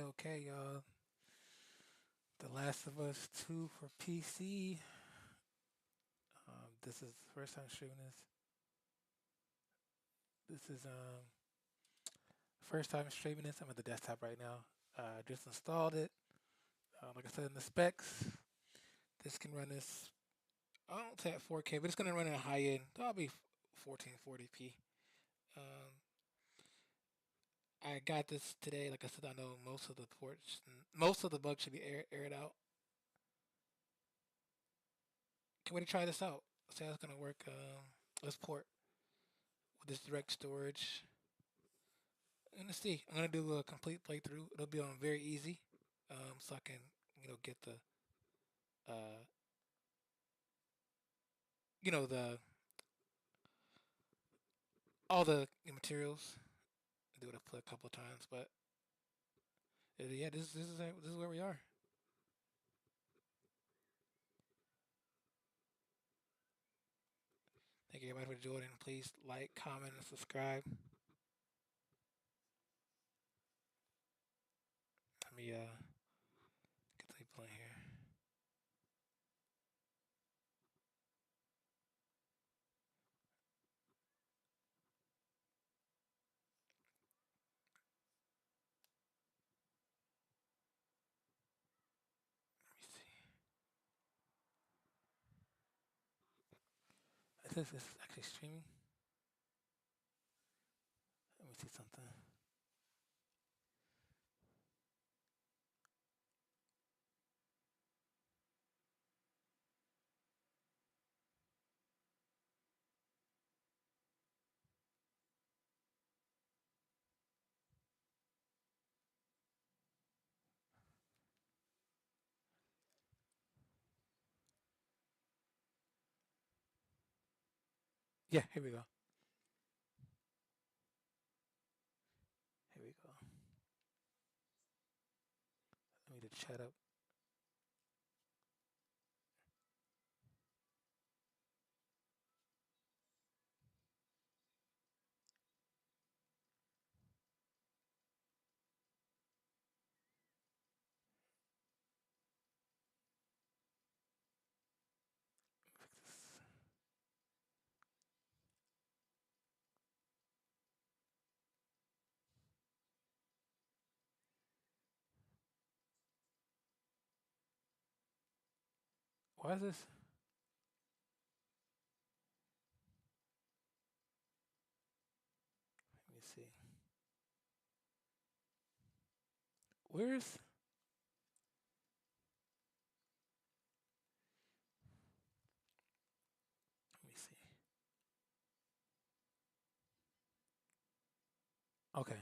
Okay, y'all. The Last of Us 2 for PC. This is the first time streaming this. This is first time streaming this. I'm at the desktop right now. Just installed it. Like I said in the specs, this can run this. I don't say at 4K, but it's gonna run at high end. Probably 1440p. Um, I got this today. Like I said, I know most of the ports, most of the bugs should be aired out. Can we try this out? See how it's gonna work. Let's port with this direct storage. And let's see. I'm gonna do a complete playthrough. It'll be on very easy, so I can get the uh, the all the materials. Do it a couple of times, but yeah, this is where we are. Thank you everybody for joining. Please like, comment, and subscribe. Let me get the people in here. Let me see. Is this actually streaming? Let me see something. Yeah, here we go. Here we go. Let me just chat up. Fix this. Why is this? Let me see. Where's? Let me see. Okay.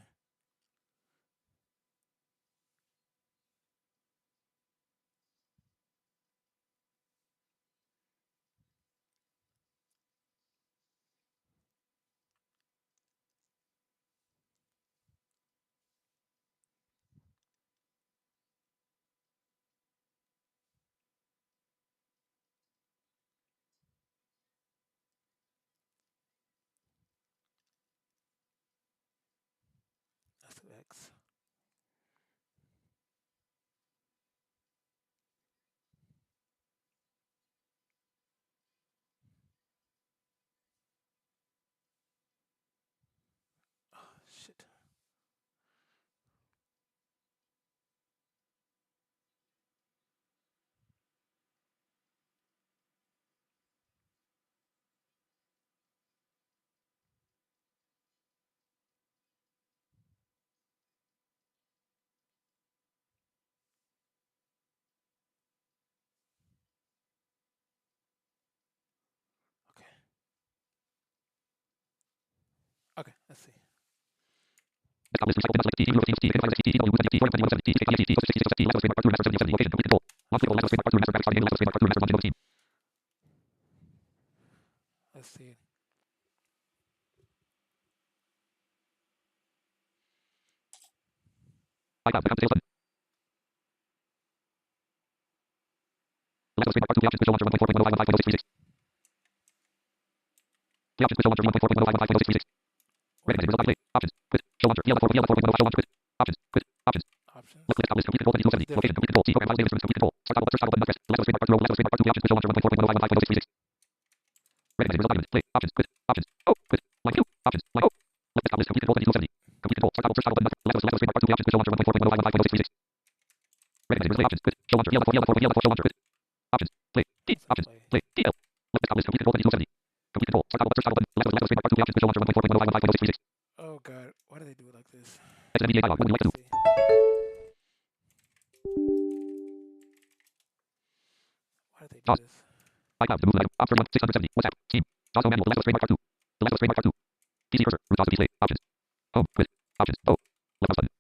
That's the X. Oh shit. Okay. Okay. Let's see. Let's see. Options. Quit. Show launcher. Show launcher. Quit. Options. Quit. Options. Options. Left click complete control. What's different? Location. Complete control. C. Miles Davis. Complete control. Start toggle. Search toggle button. Press. Left space bar 2. Left space bar 2. Options. Quit. Show launcher 1.4.1.5.636. Recognizing result. Play. Options. Quit. Options. Oh. Quit. Line 2. Options. Line. Oh. Left desktop list. Complete control. 2270. Complete control. Start toggle. Search toggle button. Left space bar 2. Options. Quit. Show launcher 1.4.1.5.636. Recognizing result. Options. Quit. Show launcher. Show launcher. Quit. Options. Play. D. Options. Play. DL. Left desktop list. Complete control. 2270. Complete control. Start toggle. Search toggle button. Left space bar 2. Options. Quit. Show launcher 1.4.1.5.636. Oh god, why do they do it like this? XMDA dialog. What would you like to do? Why do they do this? iCloud to move item. Option 1. 670. WhatsApp. Steam. JAWS manual. The left trademark part 2. The left trademark part 2. PC cursor. Root to display. Options. Home. Quit. Options. Oh. Left mouse button.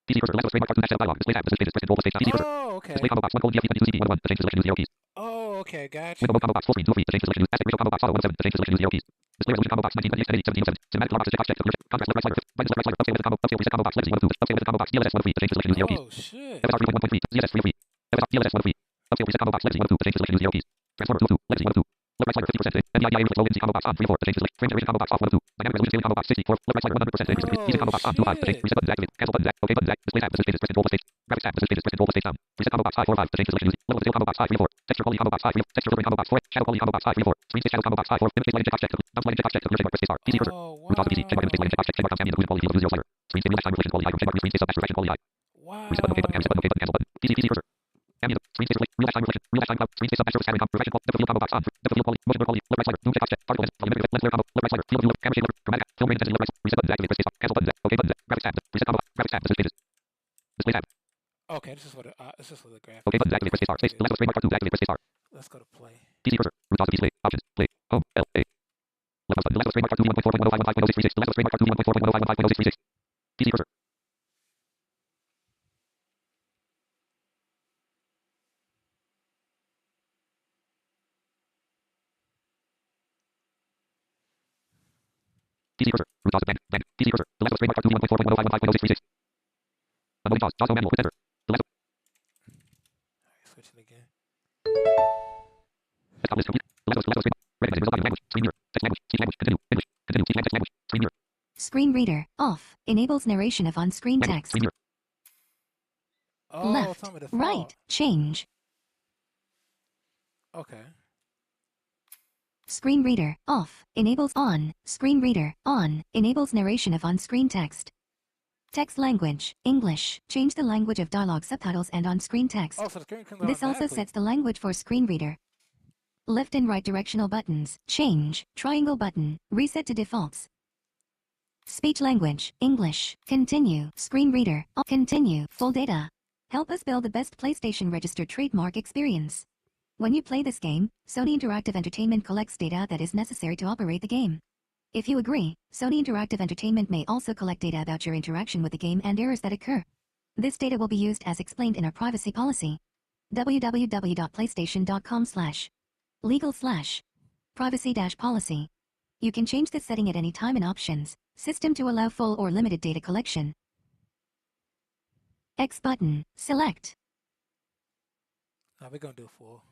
PC cursor. Left trademark part 2. Dash down dialog. Display tab. Display pages. Press control plus space. PC cursor. Oh, okay. Display combo box. 1 colon GFE 22 CD 1 1. To change selection use 0 keys. Oh, okay, gotcha. Window mode combo box. Full screen. 2 of 3. To change selection use. Aspect ratio combo box. Auto 1 7. To change selection use 0 keys. Display resolution combo box 1928 1080 1707. Cinematic long box. Check box. Check. Contrast left right slider. Right left slider. Upscale with combo. Upscale reset combo box. Legacy 1 of 2. Upscale with combo box. DLSS 1 of 3. To change selection use 0 keys. Oh shit. FSR 3.1.3. ZSS 3 of 3. FSR DLSS 1 of 3. Upscale reset combo box. Legacy 1 of 2. To change selection use 0 keys. Transformer 2 of 2. Legacy 1 of 2. Left right slider 50%. NDIDIA low latency combo box on 3 4. To change select. Frame generation combo box off 1 of 2. Dynamic resolution scaling combo box 64. Left right slider 100%. Music combo box on 2 5. To change. Reset button activate. Cancel button activate. OK button activate. Display tab. Display pages. Press control plus space. Graphics tab. Display pages. Press control plus space down. Reset combo box 5 4 5. To change selection use. Level of scale combo box 5 3 4. Texture quality combo box 5 3. Texture filtering combo box 4. Shadow quality combo box 5 3 4. Screen space shadow combo box 5 4. Image space lighting check box check. Bounce lighting check box check. Your check mark. Press space bar. PC cursor. Oh Root to PC. Check mark. Image space lighting check box check. Check mark. Ambient occlusion quality field of 0 slider. Screen space real time reflection quality high. Check mark. Your screen space sub extraction quality high. wow. Reset button. OK button. Reset button. OK button. Cancel button. PC cursor. Ambient. Screen space reflection. Real time reflection. Real time cloud. Screen space sub extra scattering combo. Reflection depth of field combo box on. Depth of field quality. Motion blur quality. Left right slider. Zoom check box check. Particle volume lens flare combo. Left right slider. Field of view. Camera shade look. Dramatic. Film range intensity. Left right. Reset button. Activate. Press space bar. Cancel button. OK button. Graphics tab. Reset combo box. Graphics tab. Display pages. Display tab. Okay, this is what the graphics. OK button. Activate. Press space bar. Space. Left trademark part 2. Activate. Press space bar. Let's go to play. PC cursor. Root to display. Options. Play. Home. L. A. Left mouse button. The left trademark part 2. 1.4.105.10636. The left trademark part 2. 1.4.105.10636. PC cursor. PC cursor. Root to band. Band. PC cursor. The left trademark part 2. 1.4.105.10636. Unloading JAWS. JAWS manual. Quit enter. The left. Alright, switch it again. Desktop list complete. Left trademark. Recognizing result language. Screen mirror. Text language. Speech language. Continue. English. Continue. Speech language. Language. Screen mirror. Screen reader off. Enables narration of on-screen Language. text. Screen mirror. Oh, Left, it's on the default. right, change. Okay. Screen reader off. Enables on. Screen reader on. Enables narration of on-screen text. Text language, English. Change the language of dialogue subtitles and on-screen text. Oh, so the screen comes on This also automatically. sets the language for screen reader. Left and right directional buttons. Change. Triangle button. Reset to defaults. Speech language, English. Continue. Screen reader. Continue. Full data. Help us build the best PlayStation registered trademark experience. When you play this game, Sony Interactive Entertainment collects data that is necessary to operate the game. If you agree, Sony Interactive Entertainment may also collect data about your interaction with the game and errors that occur. This data will be used as explained in our privacy policy. www.playstation.com/legal/privacy-policy. You can change this setting at any time in Options, System to allow full or limited data collection. X button, select. Now we're gonna do full.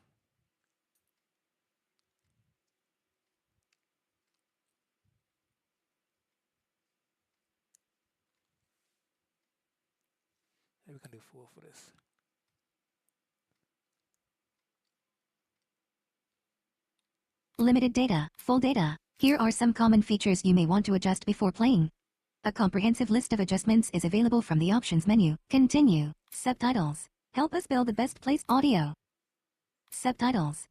Maybe we can do full for this. Limited data, full data. Here are some common features you may want to adjust before playing. A comprehensive list of adjustments is available from the Options menu. Continue. Subtitles. Help us build the best place. Audio. Subtitles.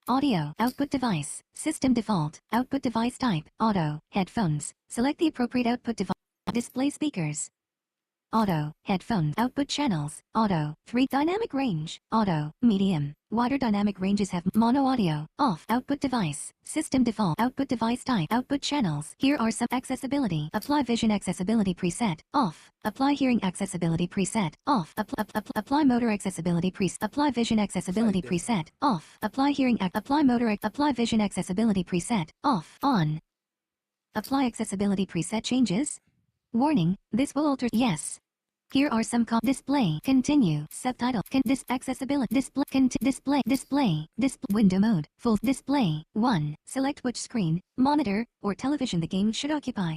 Audio. Output device. System default. Output device type. Auto. Headphones. Select the appropriate output device. Display speakers. Auto. Headphones. Output channels. Auto. 3. Dynamic range. Auto. Medium. Wider dynamic ranges have mono audio. Off. Output device. System default. Output device type. Output channels. Here are some accessibility. Apply vision accessibility preset. Off. Apply hearing accessibility preset. Off. Apply motor accessibility preset. Apply vision accessibility preset. Off. Apply hearing apply motor apply vision accessibility preset. Off. On. Apply accessibility preset changes. Warning, this will alter. Yes. Here are some display, continue, subtitle, accessibility, display, window mode, full display, 1, select which screen, monitor, or television the game should occupy.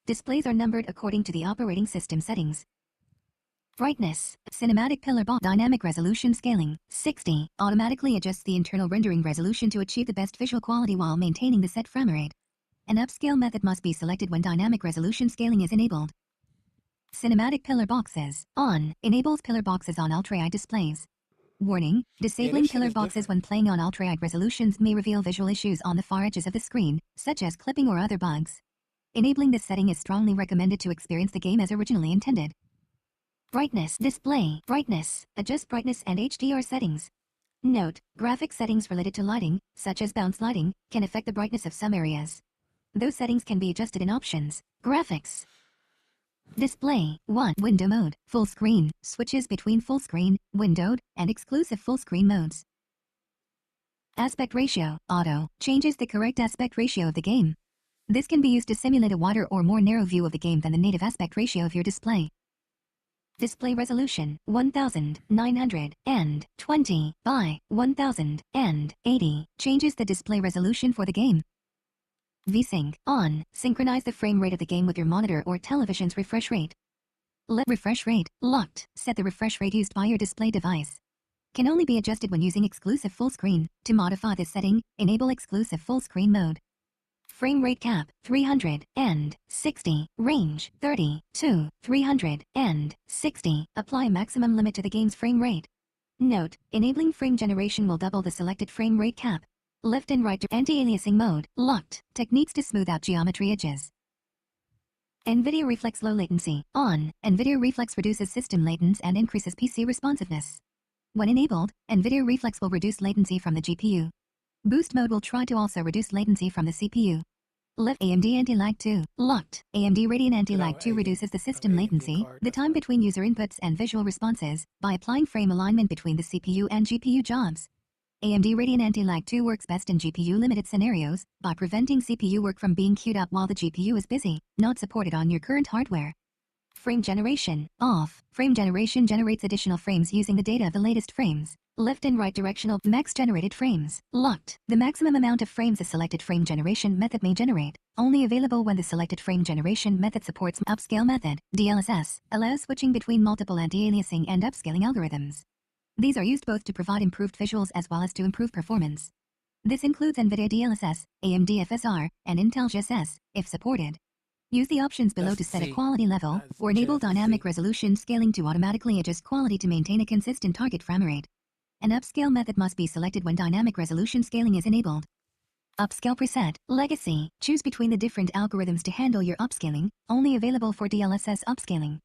Displays are numbered according to the operating system settings. Brightness, cinematic pillar box, dynamic resolution scaling, 60, automatically adjusts the internal rendering resolution to achieve the best visual quality while maintaining the set frame rate. An upscale method must be selected when dynamic resolution scaling is enabled. Cinematic pillar boxes, on, enables pillar boxes on ultra-wide displays. Warning, disabling this shit pillar is boxes different. when playing on ultra-wide resolutions may reveal visual issues on the far edges of the screen, such as clipping or other bugs. Enabling this setting is strongly recommended to experience the game as originally intended. Brightness, display, brightness, adjust brightness and HDR settings. Note, graphic settings related to lighting, such as bounce lighting, can affect the brightness of some areas. Those settings can be adjusted in options. Graphics. Display, 1, window mode, full screen, switches between full screen, windowed, and exclusive full screen modes. Aspect ratio, auto, changes the correct aspect ratio of the game. This can be used to simulate a wider or more narrow view of the game than the native aspect ratio of your display. Display resolution, 1920 by 1080, changes the display resolution for the game. VSync, on, synchronize the frame rate of the game with your monitor or television's refresh rate. Refresh rate, locked, set the refresh rate used by your display device. Can only be adjusted when using exclusive full screen. To modify this setting, enable exclusive full screen mode. Frame rate cap, 360, range, 30 to 360, apply maximum limit to the game's frame rate. Note, enabling frame generation will double the selected frame rate cap. Left and right to anti-aliasing mode, locked, techniques to smooth out geometry edges. NVIDIA Reflex low latency, on, NVIDIA Reflex reduces system latence and increases PC responsiveness. When enabled, NVIDIA Reflex will reduce latency from the GPU. Boost mode will try to also reduce latency from the CPU. Left AMD Anti-Lag 2, locked. AMD Radeon Anti-Lag 2 reduces the system latency, the time between user inputs and visual responses, by applying frame alignment between the CPU and GPU jobs. AMD Radeon Anti-Lag 2 works best in GPU-limited scenarios, by preventing CPU work from being queued up while the GPU is busy, not supported on your current hardware. Frame generation, off. Frame generation generates additional frames using the data of the latest frames. Left and right directional max generated frames, locked. The maximum amount of frames a selected frame generation method may generate, only available when the selected frame generation method supports upscale method, DLSS, allows switching between multiple anti-aliasing and upscaling algorithms. These are used both to provide improved visuals as well as to improve performance. This includes NVIDIA DLSS, AMD FSR, and Intel GSS, if supported. Use the options below to set a quality level, or enable dynamic resolution scaling to automatically adjust quality to maintain a consistent target frame rate. An upscale method must be selected when dynamic resolution scaling is enabled. Upscale preset, legacy, choose between the different algorithms to handle your upscaling, only available for DLSS upscaling.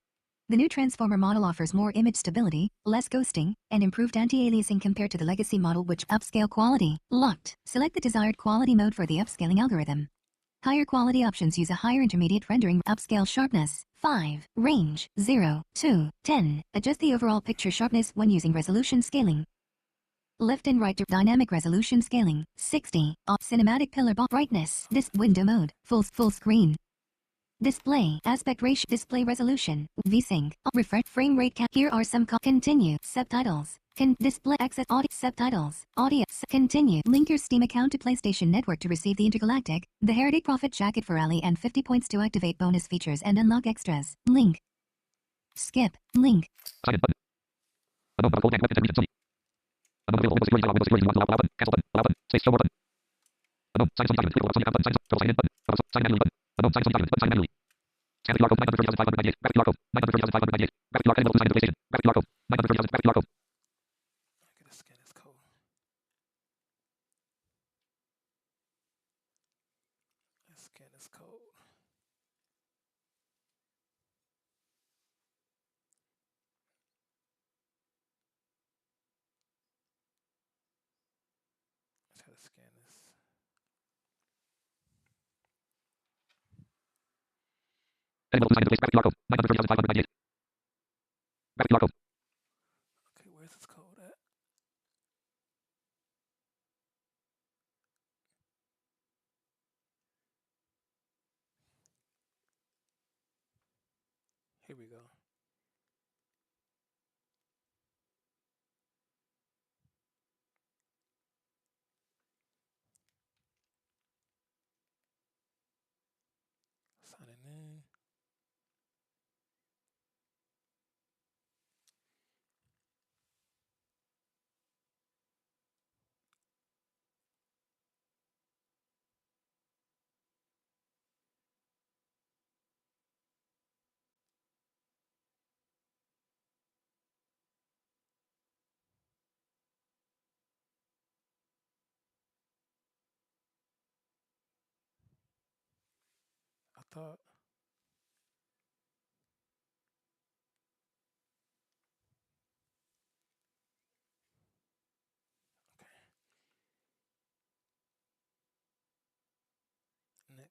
The new transformer model offers more image stability, less ghosting, and improved anti-aliasing compared to the legacy model which upscale quality, locked. Select the desired quality mode for the upscaling algorithm. Higher quality options use a higher intermediate rendering upscale sharpness, 5, range, 0 to 10. Adjust the overall picture sharpness when using resolution scaling. Left and right dynamic resolution scaling, 60, cinematic pillar brightness, this window mode, full screen. Display, aspect ratio, display resolution, VSync, refresh, frame rate cap. Here are some continue, subtitles, display access, audio, subtitles, audio, continue. Link your Steam account to PlayStation Network to receive the Intergalactic, the Heretic Prophet Jacket for Rally and 50 points to activate bonus features and unlock extras. Link. Skip, link. Sign in button. Unknown button. Full name, web content, Unknown available. Windows security. Allow Windows security. Allow button. Cancel button. Allow button. Space. Show more button. Unknown. Sign in Sony document. Click on Sony account button. Sign in. Total sign in button. Sign in manually button. Unknown. Sign in Sony document button. Sign in manually. Scan the QR code 930,598. Graphic QR code 930,598. Graphic QR code available to sign in PlayStation. Graphic QR code 930,000. Graphic QR code. I gotta scan this code. Let's scan this code. Let's try to scan this. Available to sign in place. Graphic QR code 930,598. Graphic QR code. Okay, where's this code at? Here we go. thought. Next.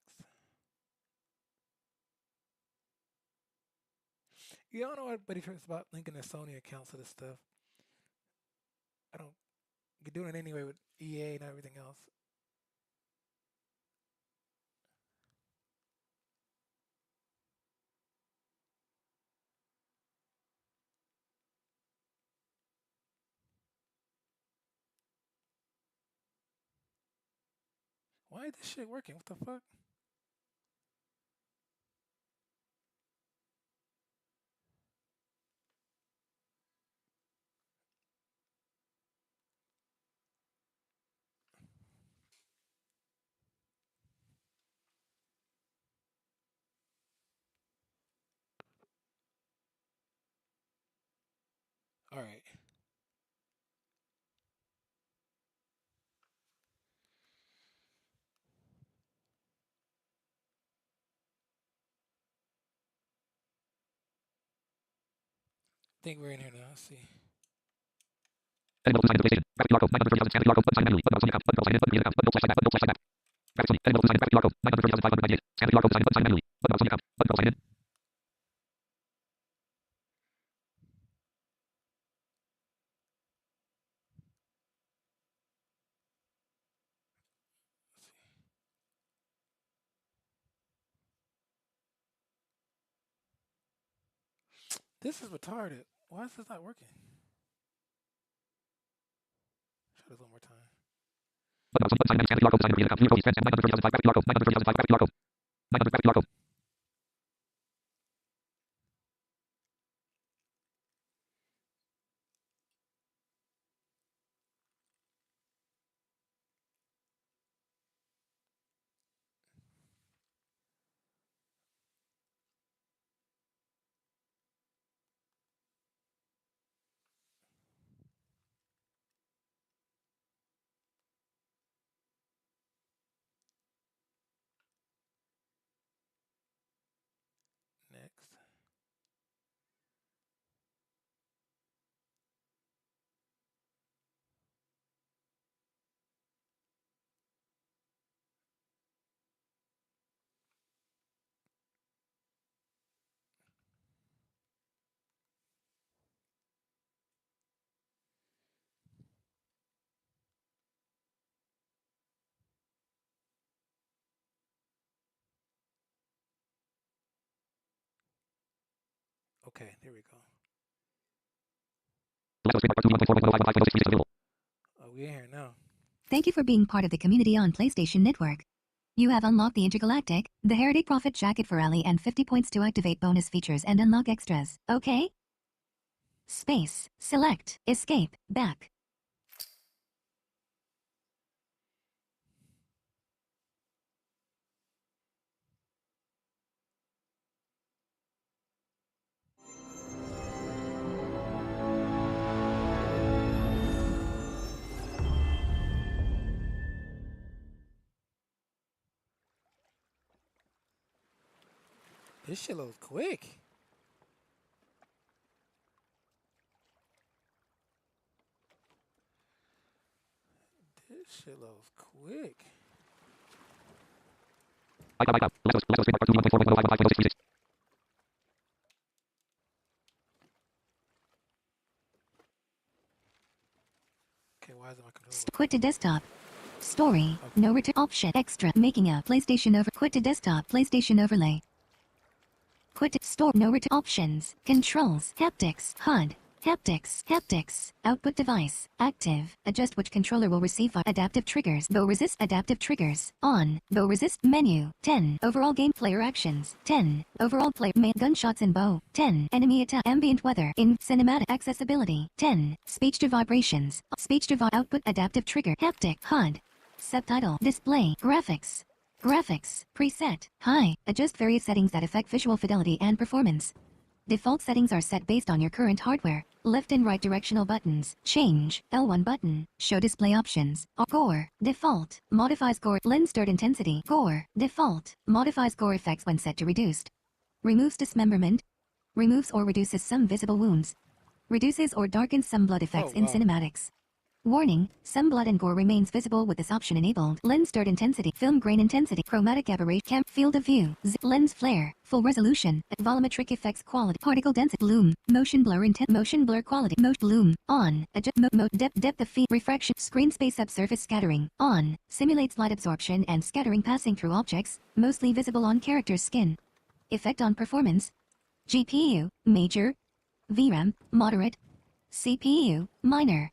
You don't know what everybody cares about linking their Sony accounts to this stuff. I don't. You're doing it anyway with EA and everything else. Why is this shit working? What the fuck? All right. I think we're in here now. Let's see. Edit mode to sign into PlayStation. Graphics QR code 930,000. Scan the QR code. Button sign manually. Button sign account. Button sign in. Button create account. Button flashback. Button flashback. Graphics Sony. Edit mode to sign in. Graphics QR code 930,598. Scan the QR code. Sign. Button sign manually. Button sign account. Button sign in. This is retarded. Why is this not working? Try this one more time. Button sign manually. Scan the QR code. Sign. Create account. Clear code. Scan 930,005. Graphics QR code. 930,005. Graphics QR code. 900 graphics QR code. Next. Okay, there we go. Oh, we're here now. Thank you for being part of the community on PlayStation Network. You have unlocked the Intergalactic, the Heritage Profit Jacket for Ally, and 50 points to activate bonus features and unlock extras, okay? Space, select, escape, back. This shit loads quick. This shit loads quick. Okay, why is it my controller? Quit to desktop. Story, no return option, extra, making a PlayStation over, quit to desktop, PlayStation overlay. Quit to store, no return options, controls, haptics, HUD, haptics, output device, active, adjust which controller will receive adaptive triggers, bow resist, adaptive triggers, on, bow resist, menu, 10, overall game player actions, 10, overall player, main gunshots and bow, 10, enemy attack, ambient weather, in, cinematic, accessibility, 10, speech to vibrations, speech to output, adaptive trigger, haptic, HUD, subtitle, display, graphics, preset, high, adjust various settings that affect visual fidelity and performance. Default settings are set based on your current hardware. Left and right directional buttons. Change. L1 button. Show display options. Gore. Default. Modify score. Lens stirred intensity. Gore. Default. Modifies gore effects when set to reduced. Removes dismemberment. Removes or reduces some visible wounds. Reduces or darkens some blood effects in cinematics. Warning, some blood and gore remains visible with this option enabled. Lens stirred intensity, film grain intensity, chromatic aberration, field of view, lens flare, full resolution, volumetric effects quality, particle density, bloom, motion blur motion blur quality, bloom, on, adjust depth of field, refraction, screen space subsurface scattering, on, simulates light absorption and scattering passing through objects, mostly visible on character's skin. Effect on performance. GPU, major, VRAM, moderate, CPU, minor.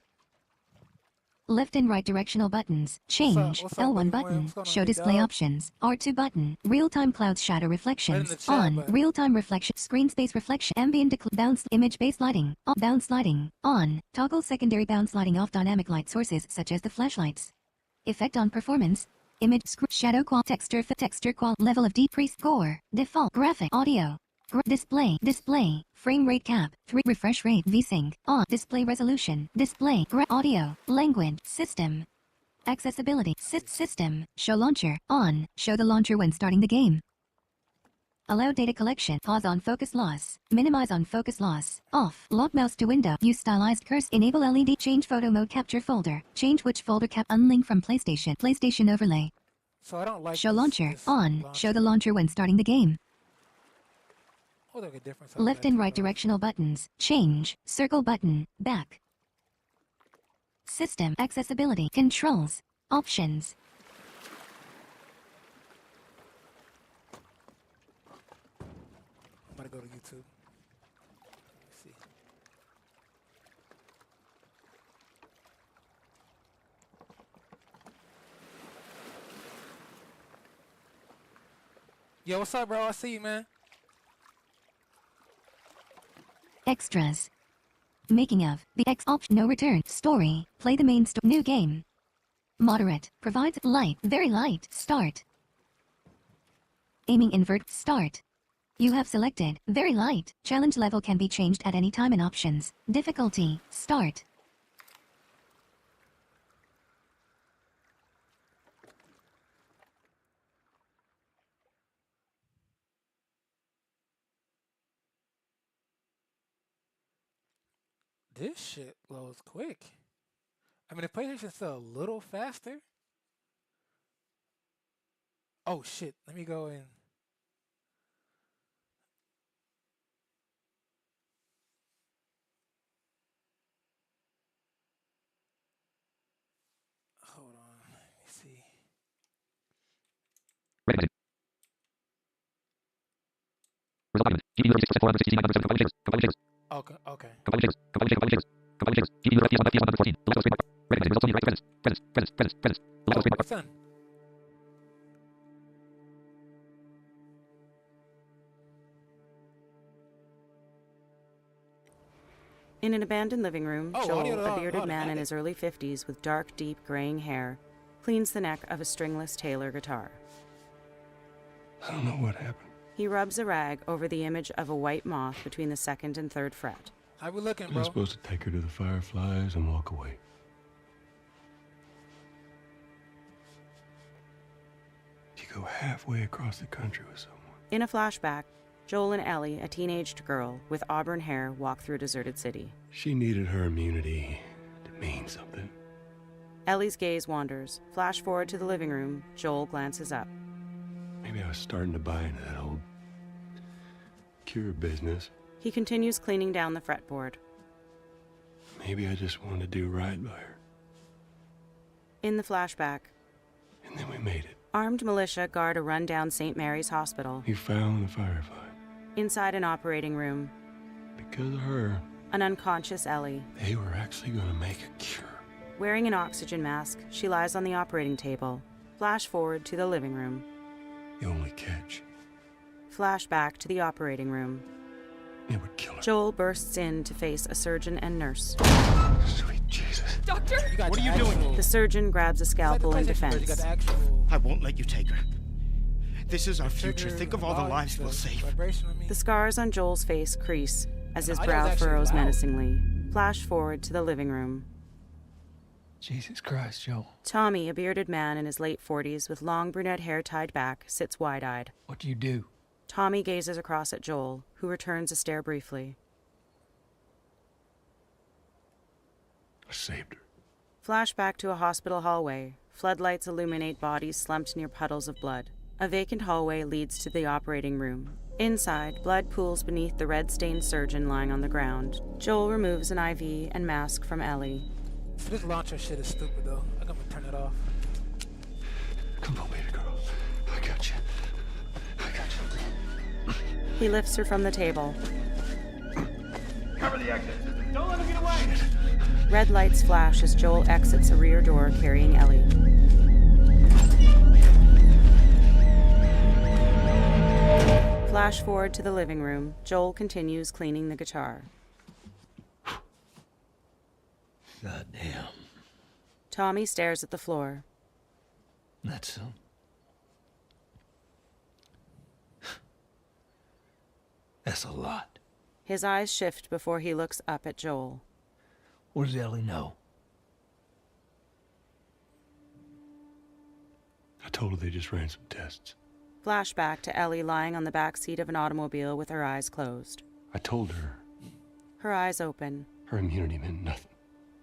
Left and right directional buttons. Change. What's up, L1 Big Wayne? button. What's going on, Show big display dog? options. R2 button. Real-time clouds shadow reflections. chat, On. bud. Real-time reflection. Screen space reflection. Ambient bounce. Image-based lighting. Bounce lighting. On. Toggle secondary bounce lighting off dynamic light sources such as the flashlights. Effect on performance. Image shadow qual texture qual level of decrease gore default graphic audio display frame rate cap 3 refresh rate vsync on display resolution display audio language system accessibility system show launcher on show the launcher when starting the game. Allow data collection. Pause on focus loss. Minimize on focus loss. Off. Lock mouse to window. Use stylized cursor. Enable LED. Change photo mode capture folder. Change which folder cap. Unlink from PlayStation. PlayStation overlay. So I don't like Show this, launcher. this On. launcher. Show the launcher when starting the game. Oh, there's a difference. on Left that and too, right though. directional buttons. Change. Circle button. Back. System. Accessibility. Controls. Options. I'm gonna go to YouTube. Let's see. Yo, what's up, bro? I see you, man. Extras. Making of. The X option. No return. Story. Play the main new game. Moderate. Provides light. Very light. Start. Aiming invert. Start. You have selected very light. Challenge level can be changed at any time in options. Difficulty. Start. This shit loads quick. I mean, the PlayStation's still a little faster. Oh shit! Let me go in. Hold on. Let me see. Recommended. Result document. GPU 469 compiler jitters. Okay. Okay. Compiler jitters. Compiler jitters. Compiler jitters. GPU PS1 114. Left screen bar. Recommended. Results only right credits. Credits. Left screen bar. It's done. In an abandoned living room, Oh, Joel, audio- a bearded audio- man in his early 50s with dark, deep graying hair, cleans the neck of a stringless Taylor guitar. I don't know what happened. He rubs a rag over the image of a white moth between the second and third fret. How we looking, I bro? was supposed to take her to the Fireflies and walk away. You go halfway across the country with someone. In a flashback, Joel and Ellie, a teenaged girl with auburn hair, walk through a deserted city. She needed her immunity to mean something. Ellie's gaze wanders. Flash forward to the living room. Joel glances up. Maybe I was starting to buy into that old cure business. He continues cleaning down the fretboard. Maybe I just wanted to do right by her. In the flashback, And then we made it. armed militia guard a rundown St. Mary's hospital. We found the Firefly. Inside an operating room, Because of her, an unconscious Ellie. they were actually going to make a cure. Wearing an oxygen mask, she lies on the operating table. Flash forward to the living room. The only catch, Flash back to the operating room. it would kill her. Joel bursts in to face a surgeon and nurse. Sweet Jesus. Doctor! You got What the are you doing? actual- The surgeon grabs a It's like the scalpel in PlayStation version, you got defense. the actual. I won't let you take her. This is our future. Triggers Think of and all the volume, lives we'll save. vibration, I mean. The scars on Joel's face crease as his I was brow actually furrows loud. menacingly. Flash forward to the living room. Jesus Christ, Joel. Tommy, a bearded man in his late 40s with long brunette hair tied back, sits wide-eyed. What do you do? Tommy gazes across at Joel, who returns a stare briefly. I saved her. Flashback to a hospital hallway. Floodlights illuminate bodies slumped near puddles of blood. A vacant hallway leads to the operating room. Inside, blood pools beneath the red-stained surgeon lying on the ground. Joel removes an IV and mask from Ellie. So this launcher shit is stupid though. I'm gonna turn it off. Come on, baby girl. I got you. I got you. He lifts her from the table. Cover the exit. Don't let him get away. Red lights flash as Joel exits a rear door carrying Ellie. Flash forward to the living room. Joel continues cleaning the guitar. God damn. Tommy stares at the floor. That's so. That's a lot. His eyes shift before he looks up at Joel. What does Ellie know? I told her they just ran some tests. Flashback to Ellie lying on the back seat of an automobile with her eyes closed. I told her Her eyes open. her immunity meant nothing.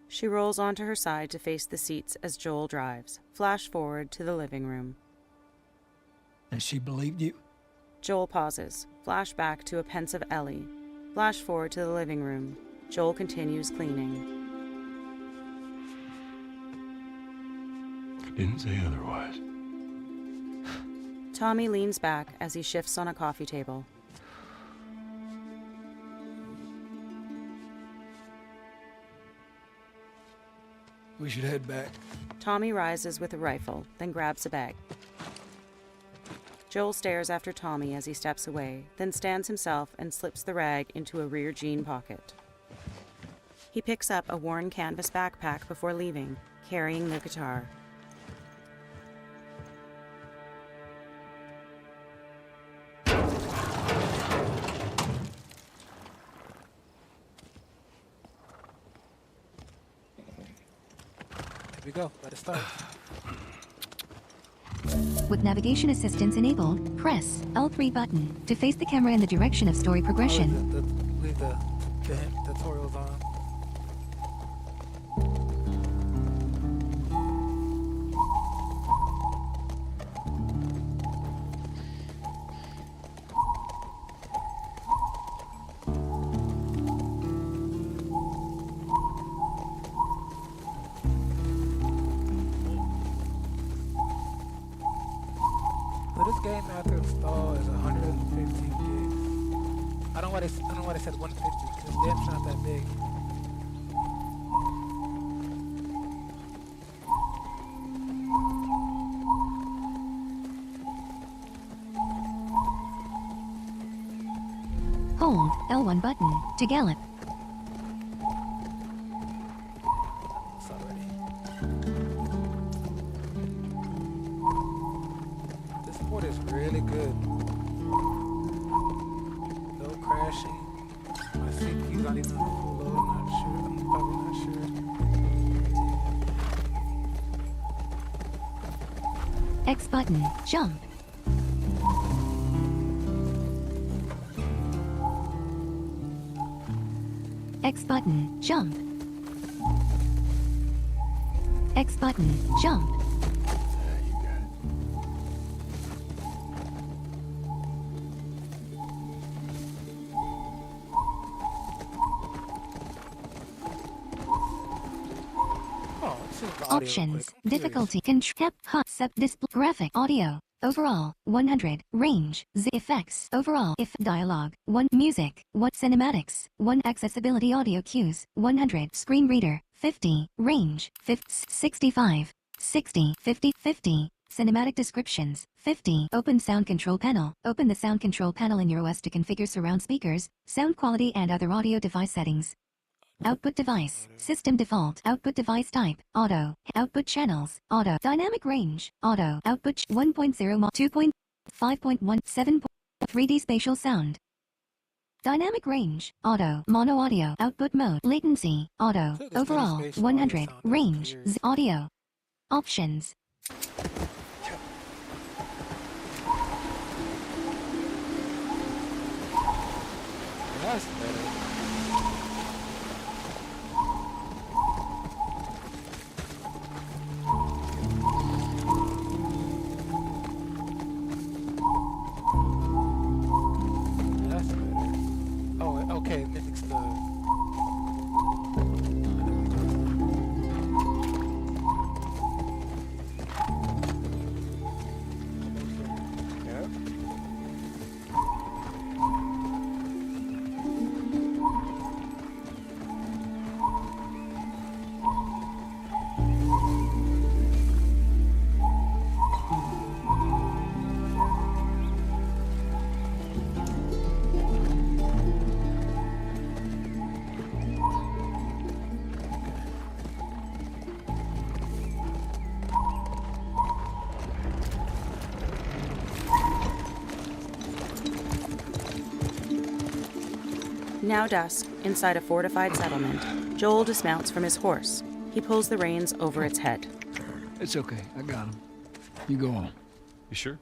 She rolls onto her side to face the seats as Joel drives. Flash forward to the living room. And she believed you? Joel pauses. Flashback to a pensive Ellie. Flash forward to the living room. Joel continues cleaning. I didn't say otherwise. Tommy leans back as he shifts on a coffee table. We should head back. Tommy rises with a rifle, then grabs a bag. Joel stares after Tommy as he steps away, then stands himself and slips the rag into a rear jean pocket. He picks up a worn canvas backpack before leaving, carrying the guitar. Here we go. Let it start. With navigation assistance enabled, press L3 button to face the camera in the direction of story progression. Leave the tutorials on. So this game after install is 115 gigs. I don't know why they said 150 because it's damn sure not that big. Hold L1 button to gallop. It's already. This port is really good. No crashing. My CPU's not even full load. I'm not sure. I'm probably not sure. X button, jump. X button, jump. X button, jump. You got it. Oh, let's see the audio real Options, quick. I'm curious. difficulty, cap, hot, sep, display, graphic, audio. Overall, 100. Range, Z effects. Overall, if dialogue. 1 music. 1 cinematics. 1 accessibility audio cues. 100. Screen reader. 50. Range. 50, 65. 60. 50. 50. Cinematic descriptions. 50. Open sound control panel. Open the sound control panel in your OS to configure surround speakers, sound quality and other audio device settings. Output device, system default, output device type, auto, output channels, auto, dynamic range, auto, output 1.0 2. 5.17. 3D spatial sound. Dynamic range, auto, mono audio, output mode, latency, auto, So the steady overall, spatial audio 100, sound range, disappears. audio. Options. That's better. That's better. Oh, okay, it mimics the. Yep. Now dusk, inside a fortified settlement, Joel dismounts from his horse. He pulls the reins over its head. It's okay. I got him. You go on. You sure?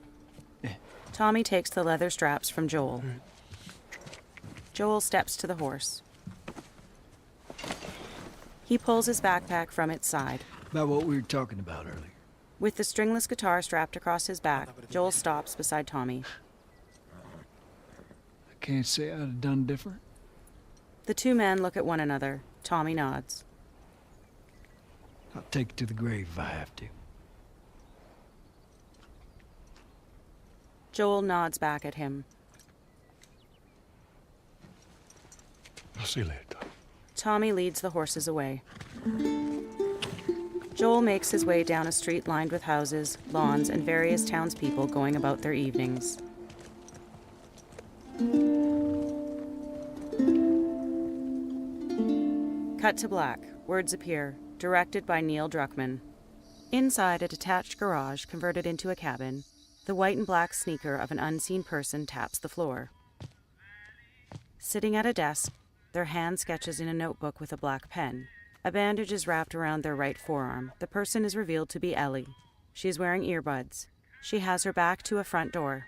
Tommy takes the leather straps from Joel. Joel steps to the horse. He pulls his backpack from its side. About what we were talking about earlier. With the stringless guitar strapped across his back, Joel stops beside Tommy. I can't say I'd have done different. The two men look at one another. Tommy nods. I'll take it to the grave if I have to. Joel nods back at him. I'll see you later, Tom. Tommy leads the horses away. Joel makes his way down a street lined with houses, lawns, and various townspeople going about their evenings. Cut to black. Words appear. Directed by Neil Druckmann. Inside a detached garage converted into a cabin, the white and black sneaker of an unseen person taps the floor. Sitting at a desk, their hand sketches in a notebook with a black pen. A bandage is wrapped around their right forearm. The person is revealed to be Ellie. She is wearing earbuds. She has her back to a front door.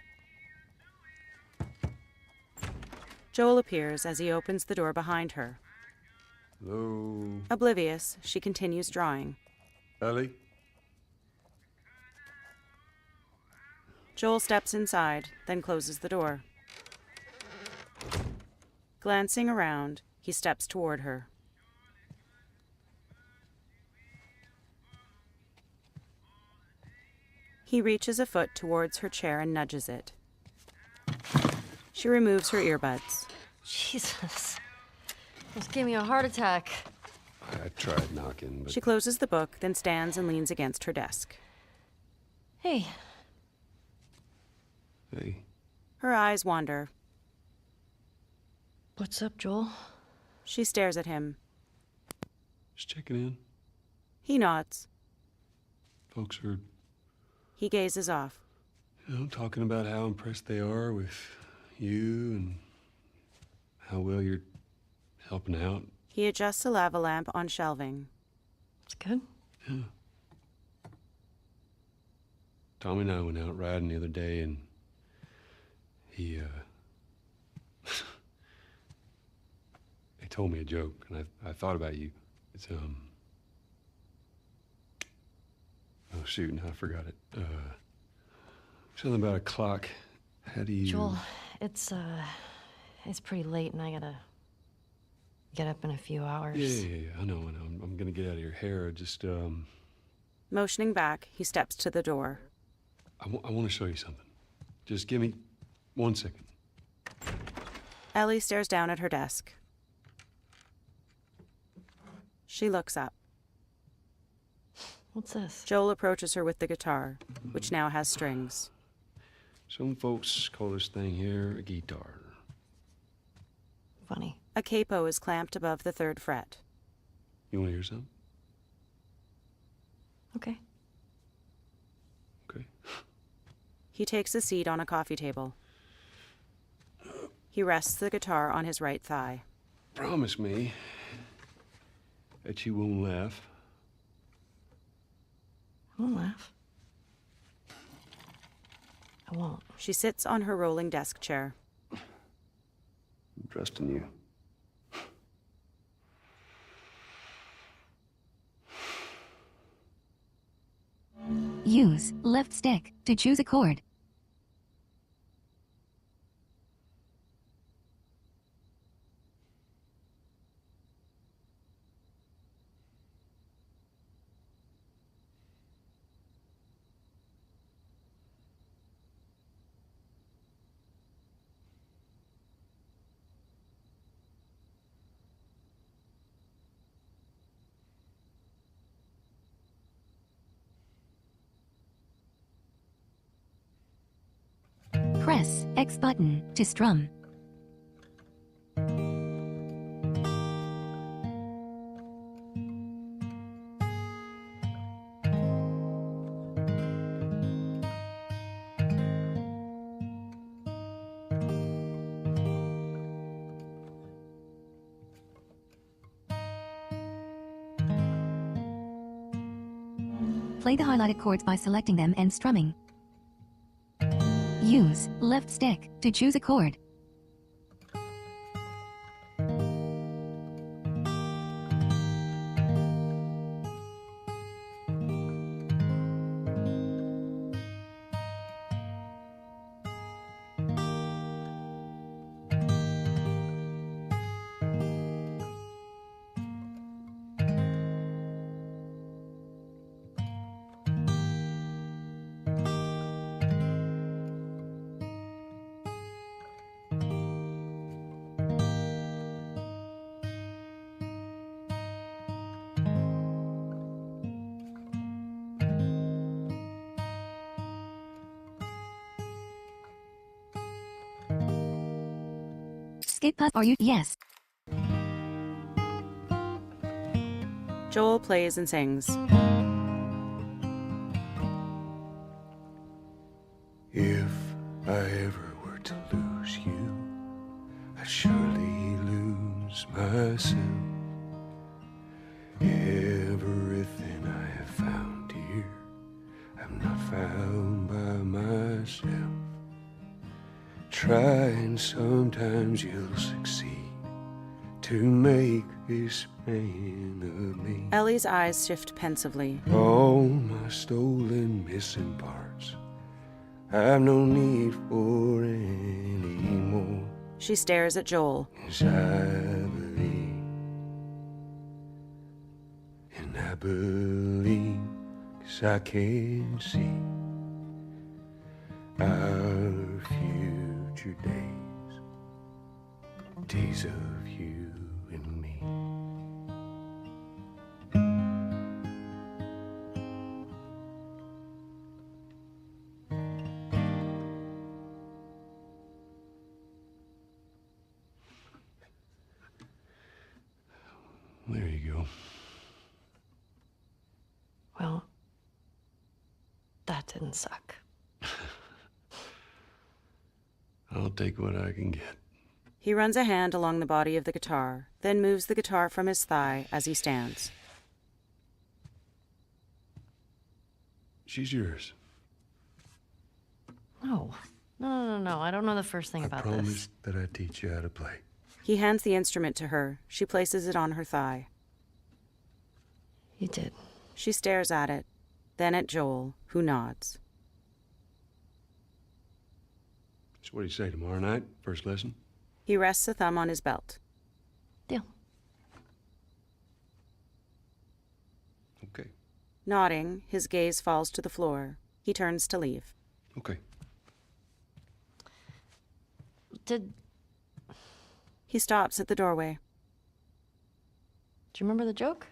Joel appears as he opens the door behind her. Hello, Oblivious, she continues drawing. Ellie? Joel steps inside, then closes the door. Glancing around, he steps toward her. He reaches a foot towards her chair and nudges it. She removes her earbuds. Jesus. Almost gave me a heart attack. I tried knocking, but She closes the book, then stands and leans against her desk. Hey, hey, Her eyes wander. what's up, Joel? She stares at him. just checking in. He nods. Folks are, He gazes off. talking about how impressed they are with you and how well you're helping out. He adjusts a lava lamp on shelving. It's good. Yeah. Tommy and I went out riding the other day, and he told me a joke, and I thought about you. It's oh shoot, now I forgot it. Something about a clock. How do you? Joel, it's pretty late and I gotta get up in a few hours. Yeah. I know. I'm gonna get out of your hair. Just Motioning back, he steps to the door. I want to show you something. Just give me 1 second. Ellie stares down at her desk. She looks up. What's this? Joel approaches her with the guitar, which now has strings. Some folks call this thing here a guitar. Funny. A capo is clamped above the third fret. You want to hear something? Okay. Okay. He takes a seat on a coffee table. He rests the guitar on his right thigh. Promise me that you won't laugh. I won't laugh. I won't. She sits on her rolling desk chair. I'm trusting you. Use left stick to choose a chord. Press X button to strum. Play the highlighted chords by selecting them and strumming. Use left stick to choose a chord. Skip past. Are you? Yes. Joel plays and sings. If I ever were to lose you, I'd surely lose myself. Everything I have found here, I'm not found by myself. Try and sometimes you'll succeed to make this man of me. Ellie's eyes shift pensively. All my stolen missing parts, I've no need for any more. She stares at Joel. Yes, I believe, 'cause I can see our future days, days of you and me. There you go. Well, that didn't suck. I'll take what I can get. He runs a hand along the body of the guitar, then moves the guitar from his thigh as he stands. She's yours. No. No. I don't know the first thing I about this. promised that I'd teach you how to play. He hands the instrument to her. She places it on her thigh. You did. She stares at it, then at Joel, who nods. So what do you say, tomorrow night, first lesson? He rests a thumb on his belt. Deal. Okay. Nodding, his gaze falls to the floor. He turns to leave. Okay. He stops at the doorway. Do you remember the joke?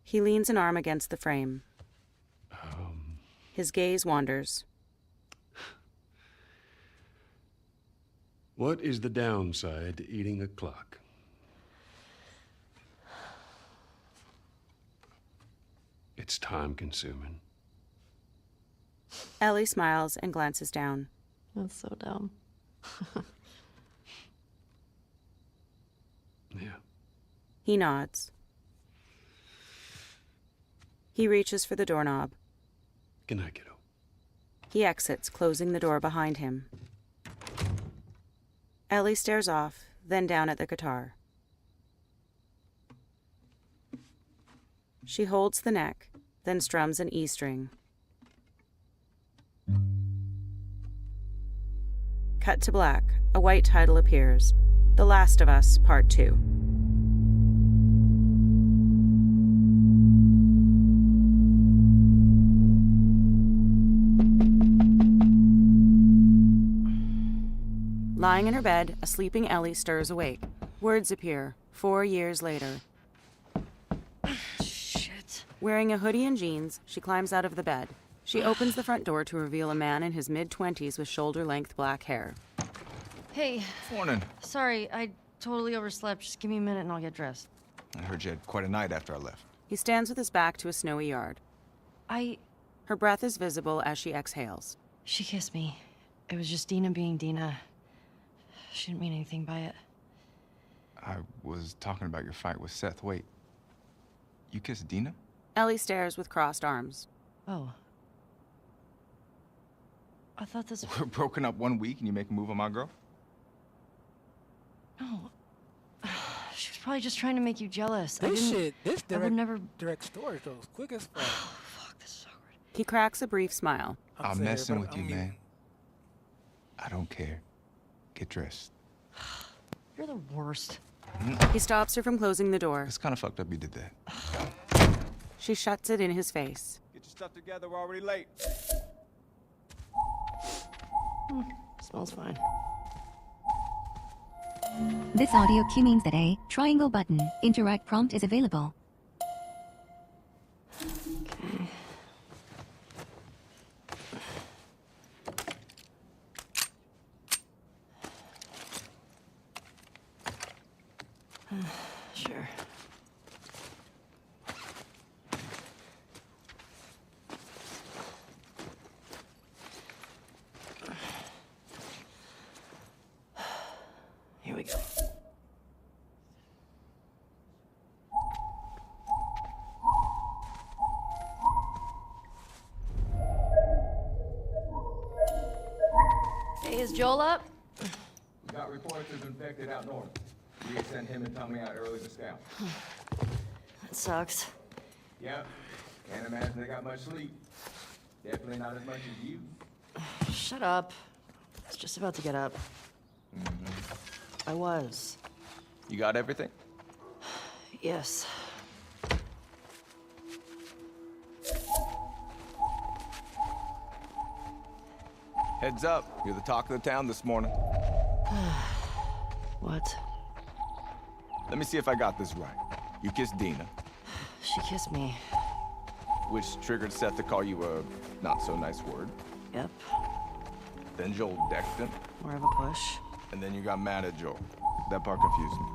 He leans an arm against the frame. His gaze wanders. What is the downside to eating a clock? It's time consuming. Ellie smiles and glances down. That's so dumb. Yeah. He nods. He reaches for the doorknob. Good night, kiddo. He exits, closing the door behind him. Ellie stares off, then down at the guitar. She holds the neck, then strums an E string. Cut to black. A white title appears. The Last of Us, Part 2. Lying in her bed, a sleeping Ellie stirs awake. Words appear. 4 years later. Shit. Wearing a hoodie and jeans, she climbs out of the bed. She opens the front door to reveal a man in his mid-20s with shoulder-length black hair. Hey, Morning. sorry, I totally overslept. Just give me a minute and I'll get dressed. I heard you had quite a night after I left. He stands with his back to a snowy yard. Her breath is visible as she exhales. She kissed me. It was just Dina being Dina. She didn't mean anything by it. I was talking about your fight with Seth. Wait. You kissed Dina? Ellie stares with crossed arms. Oh. I thought this... We're broken up 1 week and you make a move on my girl? No. She was probably just trying to make you jealous. This I would never... direct storage goes quick as fuck. Fuck, this is awkward. He cracks a brief smile. I'm sorry, messing but with you, I mean, man. I don't care. Get dressed. You're the worst. He stops her from closing the door. It's kind of fucked up you did that. She shuts it in his face. Get your stuff together, we're already late. Smells fine. This audio cue means that a triangle button interact prompt is available. Okay. Sure. Here we go. Hey, is Joel up? We got reports of infected out north. We had sent him and Tommy out early to scout. That sucks. Yep. Can't imagine they got much sleep. Definitely not as much as you. Shut up. I was just about to get up. I was. You got everything? Yes. Heads up. You're the talk of the town this morning. What? Let me see if I got this right. You kissed Dina, She kissed me. which triggered Seth to call you a not-so-nice word. Yep. Then Joel decked him, More of a push. and then you got mad at Joel. That part confused me.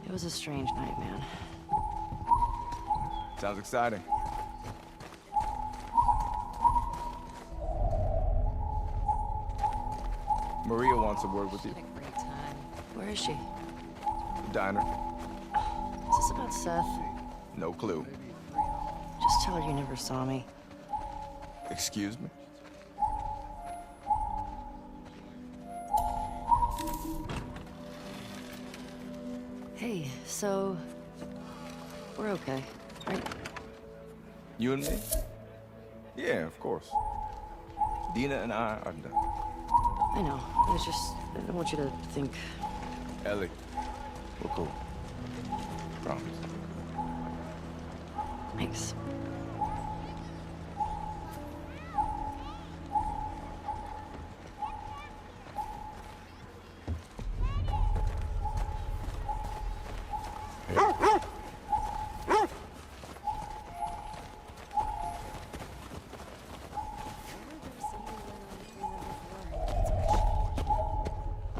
It was a strange night, man. Sounds exciting. Maria wants a word with you. Where is she? The diner. Is this about Seth? No clue. Just tell her you never saw me. Excuse me? Hey, so... We're okay, right? You and me? Yeah, of course. Dina and I are done. I know. It's just... I don't want you to think... Ellie, we're cool. Promise. Thanks.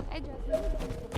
Hi, Jesse.